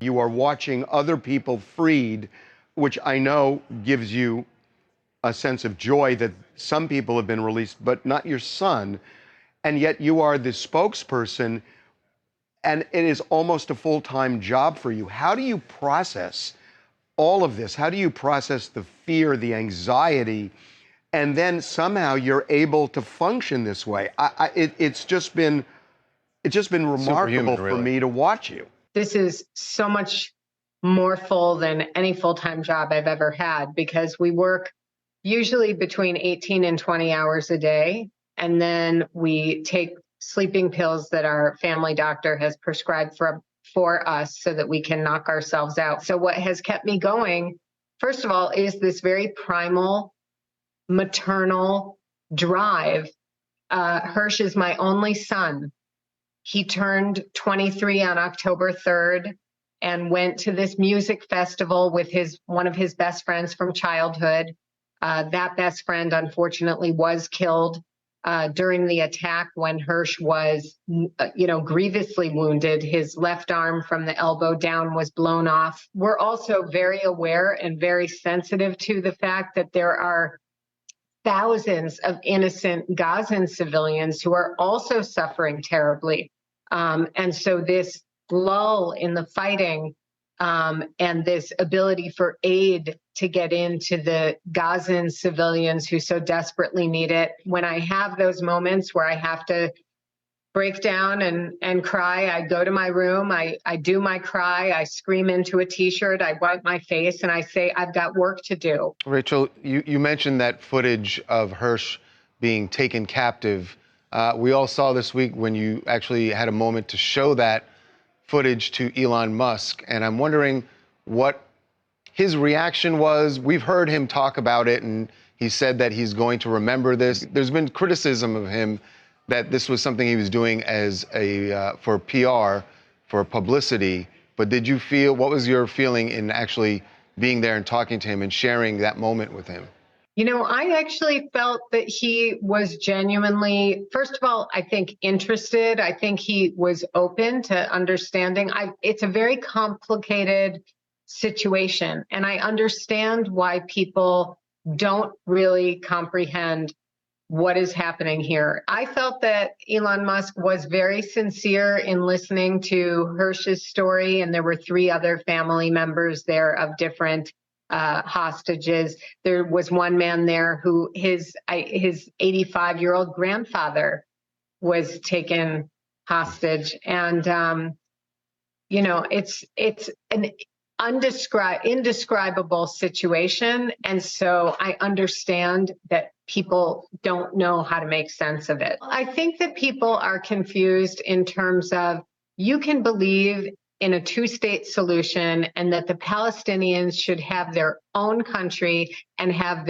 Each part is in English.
You are watching other people freed, which I know gives you a sense of joy that some people have been released, but not your son. And yet you are the spokesperson, and it is almost a full-time job for you. How do you process all of this? How do you process the fear, the anxiety, and then somehow you're able to function this way? It's just been remarkable for me to watch you. This is so much more full than any full-time job I've ever had, because we work usually between 18 and 20 hours a day. And then we take sleeping pills that our family doctor has prescribed for us so that we can knock ourselves out. So what has kept me going, first of all, is this very primal, maternal drive. Hirsch is my only son. He turned 23 on October 3rd and went to this music festival with one of his best friends from childhood. That best friend, unfortunately, was killed during the attack when Hirsch was, grievously wounded. His left arm from the elbow down was blown off. We're also very aware and very sensitive to the fact that there are thousands of innocent Gazan civilians who are also suffering terribly. And so this lull in the fighting and this ability for aid to get into the Gazan civilians who so desperately need it. When I have those moments where I have to break down and cry, I go to my room, I do my cry, I scream into a t-shirt, I wipe my face, and I say, I've got work to do. Rachel, you mentioned that footage of Hirsch being taken captive. We all saw this week when you actually had a moment to show that footage to Elon Musk, and I'm wondering what his reaction was. We've heard him talk about it, and he said that he's going to remember this. There's been criticism of him that this was something he was doing as for PR, for publicity. But what was your feeling in actually being there and talking to him and sharing that moment with him? You know, I actually felt that he was genuinely, first of all, I think interested. I think he was open to understanding. It's a very complicated situation, and I understand why people don't really comprehend what is happening here. I felt that Elon Musk was very sincere in listening to Hirsch's story, and there were 3 other family members there of different hostages. There was one man there who his 85-year-old grandfather was taken hostage, and it's an indescribable situation, and so I understand that people don't know how to make sense of it. I think that people are confused in terms of, you can believe in a 2-state solution and that the Palestinians should have their own country and have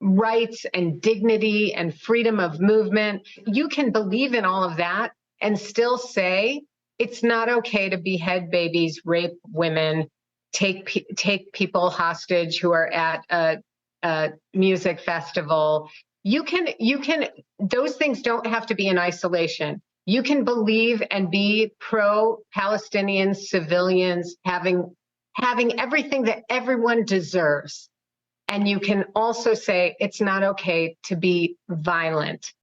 rights and dignity and freedom of movement. You can believe in all of that and still say it's not okay to behead babies, rape women, take people hostage who are at a music festival. You can, those things don't have to be in isolation. You can believe and be pro-Palestinian civilians having everything that everyone deserves. And you can also say it's not okay to be violent.